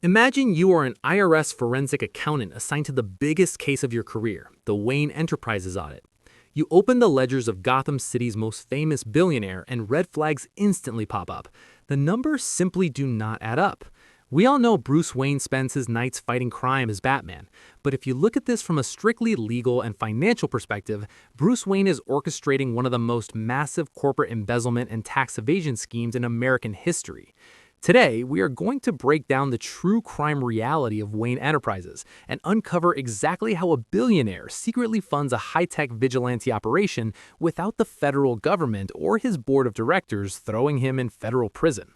Imagine you are an IRS forensic accountant assigned to the biggest case of your career, the Wayne Enterprises audit. You open the ledgers of Gotham City's most famous billionaire and red flags instantly pop up. The numbers simply do not add up. We all know Bruce Wayne spends his nights fighting crime as Batman, but if you look at this from a strictly legal and financial perspective, Bruce Wayne is orchestrating one of the most massive corporate embezzlement and tax evasion schemes in American history. Today, we are going to break down the true crime reality of Wayne Enterprises and uncover exactly how a billionaire secretly funds a high-tech vigilante operation without the federal government or his board of directors throwing him in federal prison.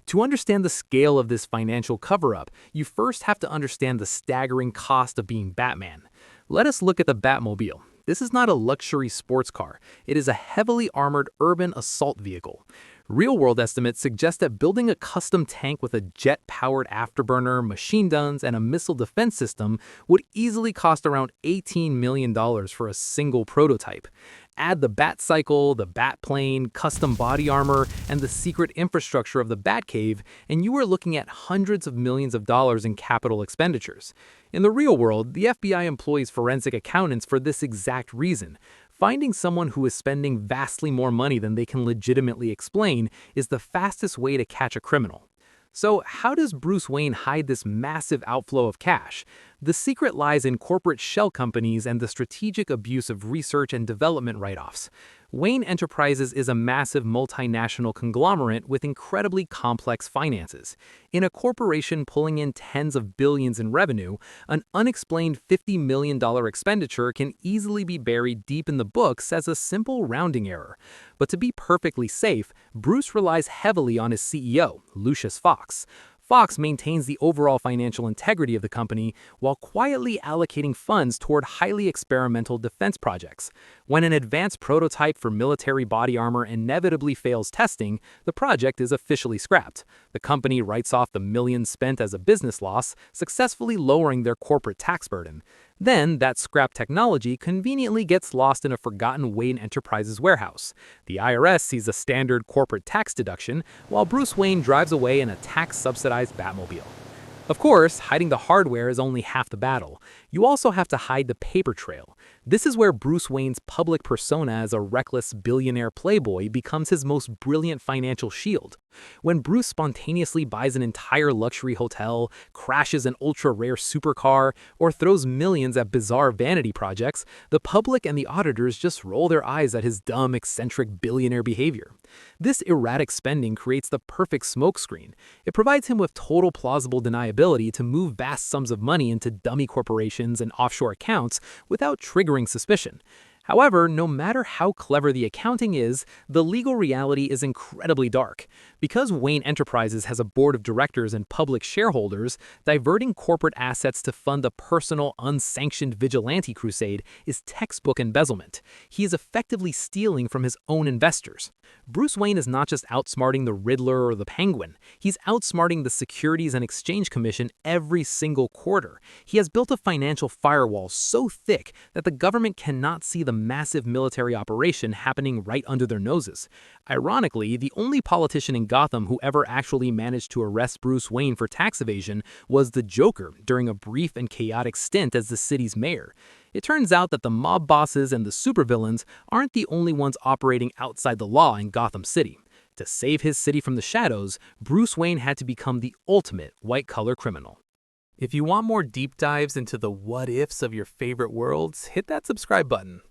To understand the scale of this financial cover-up, you first have to understand the staggering cost of being Batman. Let us look at the Batmobile. This is not a luxury sports car. It is a heavily armored urban assault vehicle. Real-world estimates suggest that building a custom tank with a jet-powered afterburner, machine guns, and a missile defense system would easily cost around $18 million for a single prototype. Add the Batcycle, the Batplane, custom body armor, and the secret infrastructure of the Batcave, and you are looking at hundreds of millions of dollars in capital expenditures. In the real world, the FBI employs forensic accountants for this exact reason. Finding someone who is spending vastly more money than they can legitimately explain is the fastest way to catch a criminal. So how does Bruce Wayne hide this massive outflow of cash? The secret lies in corporate shell companies and the strategic abuse of research and development write-offs. Wayne Enterprises is a massive multinational conglomerate with incredibly complex finances. In a corporation pulling in tens of billions in revenue, an unexplained $50 million expenditure can easily be buried deep in the books as a simple rounding error. But to be perfectly safe, Bruce relies heavily on his CEO, Lucius Fox. Fox maintains the overall financial integrity of the company while quietly allocating funds toward highly experimental defense projects. When an advanced prototype for military body armor inevitably fails testing, the project is officially scrapped. The company writes off the millions spent as a business loss, successfully lowering their corporate tax burden. Then, that scrap technology conveniently gets lost in a forgotten Wayne Enterprises warehouse. The IRS sees a standard corporate tax deduction, while Bruce Wayne drives away in a tax-subsidized Batmobile. Of course, hiding the hardware is only half the battle. You also have to hide the paper trail. This is where Bruce Wayne's public persona as a reckless billionaire playboy becomes his most brilliant financial shield. When Bruce spontaneously buys an entire luxury hotel, crashes an ultra-rare supercar, or throws millions at bizarre vanity projects, the public and the auditors just roll their eyes at his dumb, eccentric billionaire behavior. This erratic spending creates the perfect smokescreen. It provides him with total plausible deniability to move vast sums of money into dummy corporations and offshore accounts without triggering suspicion. However, no matter how clever the accounting is, the legal reality is incredibly dark. Because Wayne Enterprises has a board of directors and public shareholders, diverting corporate assets to fund a personal, unsanctioned vigilante crusade is textbook embezzlement. He is effectively stealing from his own investors. Bruce Wayne is not just outsmarting the Riddler or the Penguin. He's outsmarting the Securities and Exchange Commission every single quarter. He has built a financial firewall so thick that the government cannot see the massive military operation happening right under their noses. Ironically, the only politician in Gotham who ever actually managed to arrest Bruce Wayne for tax evasion was the Joker during a brief and chaotic stint as the city's mayor. It turns out that the mob bosses and the supervillains aren't the only ones operating outside the law in Gotham City. To save his city from the shadows, Bruce Wayne had to become the ultimate white-collar criminal. If you want more deep dives into the what-ifs of your favorite worlds, hit that subscribe button.